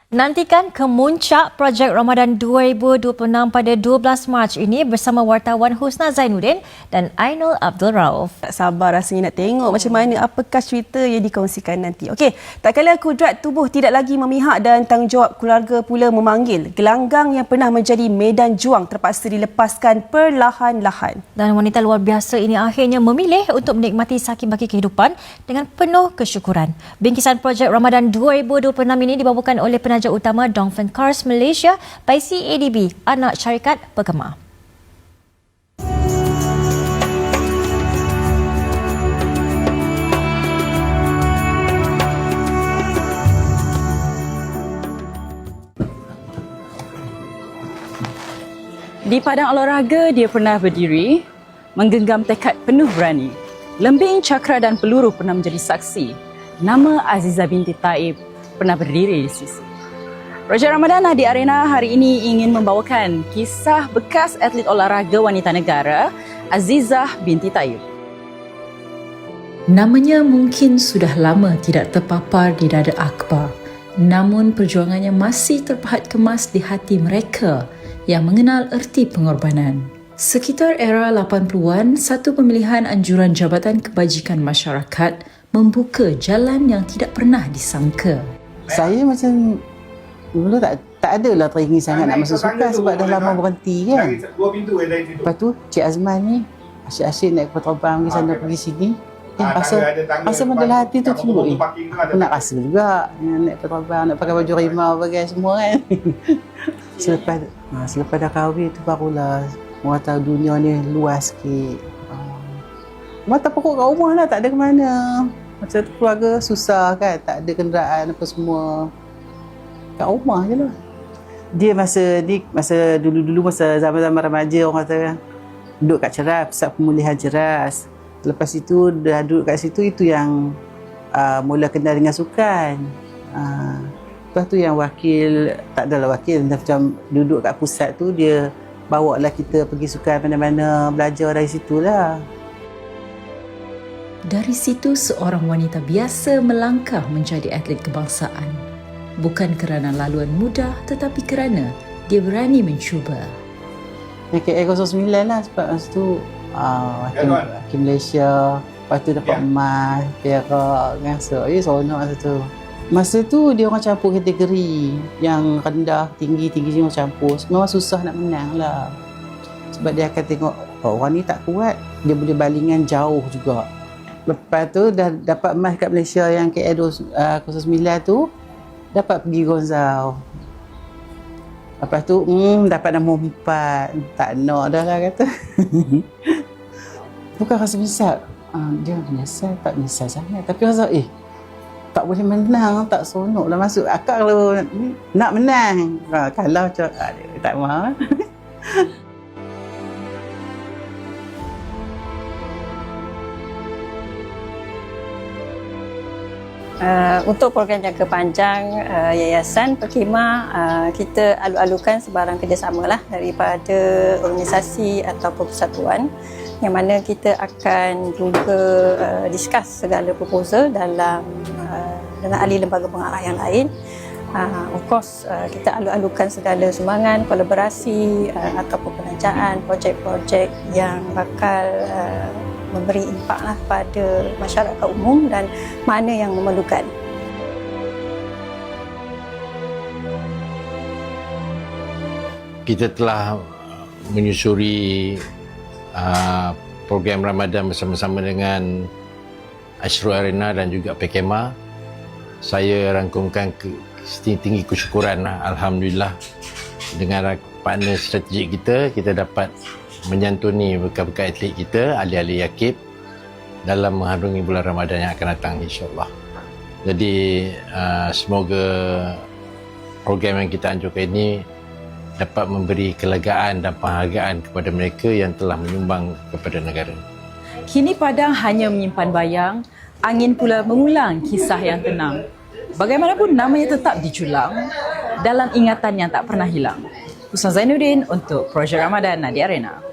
Nantikan kemuncak projek Ramadan 2026 pada 12 Mac ini bersama wartawan Husna Zainuddin dan Ainul Abdul Rauf. Tak sabar rasanya nak tengok macam mana apakah cerita yang dikongsikan nanti. Okey, tak kala kudrat tubuh tidak lagi memihak dan tanggungjawab keluarga pula memanggil, gelanggang yang pernah menjadi medan juang terpaksa dilepaskan perlahan-lahan. Dan wanita luar biasa ini akhirnya memilih untuk menikmati sakit baki kehidupan dengan penuh kesyukuran. Bingkisan projek Ramadan 2026 ini dibawakan oleh penaja utama Dongfeng Cars Malaysia by CADB, anak syarikat penggemar. Di padang olahraga, dia pernah berdiri, menggenggam tekad penuh berani. Lembing, cakra dan peluru pernah menjadi saksi. Nama Azizah binti Taib pernah berdiri di sisi. Projek Ramadan di Arena hari ini ingin membawakan kisah bekas atlet olahraga wanita negara, Azizah binti Taib. Namanya mungkin sudah lama tidak terpapar di dada akhbar, namun perjuangannya masih terpahat kemas di hati mereka yang mengenal erti pengorbanan. Sekitar era 80-an, satu pemilihan anjuran Jabatan Kebajikan Masyarakat membuka jalan yang tidak pernah disangka. Saya macam dulu tak adalah teringin sangat nak masuk sukan sebab dah lama berhenti kan. Lepas tu Cik Azman ni asyik-asyik naik kapal terbang pergi sana pergi sini. Pasal dalam hati tu timbul aku nak rasa juga naik kapal terbang, nak pakai baju rimau bagai semua kan. Selepas dah kahwin tu barulah orang tahu dunia ni luas sikit. Mata pokok kat rumah lah, tak ada ke mana. Macam tu keluarga susah kan, tak ada kenderaan apa semua. Kat rumah je lah. Dia masa dulu-dulu masa zaman-zaman remaja orang kata kan, duduk kat Ceras, pusat pemulihan Ceras. Lepas itu dah duduk kat situ, itu yang mula kenal dengan sukan. Lepas tu yang wakil, tak adalah wakil, macam duduk kat pusat tu dia bawa lah kita pergi sukan mana-mana, belajar dari situ lah. Dari situ seorang wanita biasa melangkah menjadi atlet kebangsaan. Bukan kerana laluan mudah tetapi kerana dia berani mencuba. Yang KL09 lah sebab masa tu wakil Malaysia, lepas tu dapat emas, perak kan. So, seronok masa tu. Masa tu dia orang campur kategori yang rendah, tinggi semua campur. Memang susah nak menang lah. Sebab dia akan tengok orang ni tak kuat, dia boleh balingan jauh juga. Lepas tu dah dapat emas kat Malaysia yang KL09 tu, dapat pergi Gonzal. Lepas tu dapat nombor 4. Tak nak dah lah kata. Bukan rasa menyesal. Dia menyesal, tak menyesal sangat. Tapi rasa tak boleh menang, tak seronok lah masuk. Akak kalau nak menang, kalah macam tak mahu. Untuk program jangka panjang Yayasan Perkhidmah, kita alu-alukan sebarang kerjasama lah daripada organisasi ataupun persatuan yang mana kita akan juga discuss segala proposal dengan ahli lembaga pengarah yang lain. Of course, kita alu-alukan segala sumbangan, kolaborasi ataupun perancangan projek-projek yang bakal memberi impak lah pada masyarakat umum dan mana yang memerlukan. Kita telah menyusuri program Ramadan bersama-sama dengan Ashrul Arena dan juga PKMA. Saya rangkumkan setinggi kesyukuran Alhamdulillah dengan partner strategik kita dapat menyantuni bekal-bekal atlet kita, ahli-ahli yakib dalam mengharungi bulan Ramadan yang akan datang insya-Allah. Jadi semoga program yang kita anjurkan ini dapat memberi kelegaan dan penghargaan kepada mereka yang telah menyumbang kepada negara. Kini padang hanya menyimpan bayang, angin pula mengulang kisah yang tenang. Bagaimanapun namanya tetap diculang dalam ingatan yang tak pernah hilang. Husna Zainuddin untuk Projek Ramadan di Arena.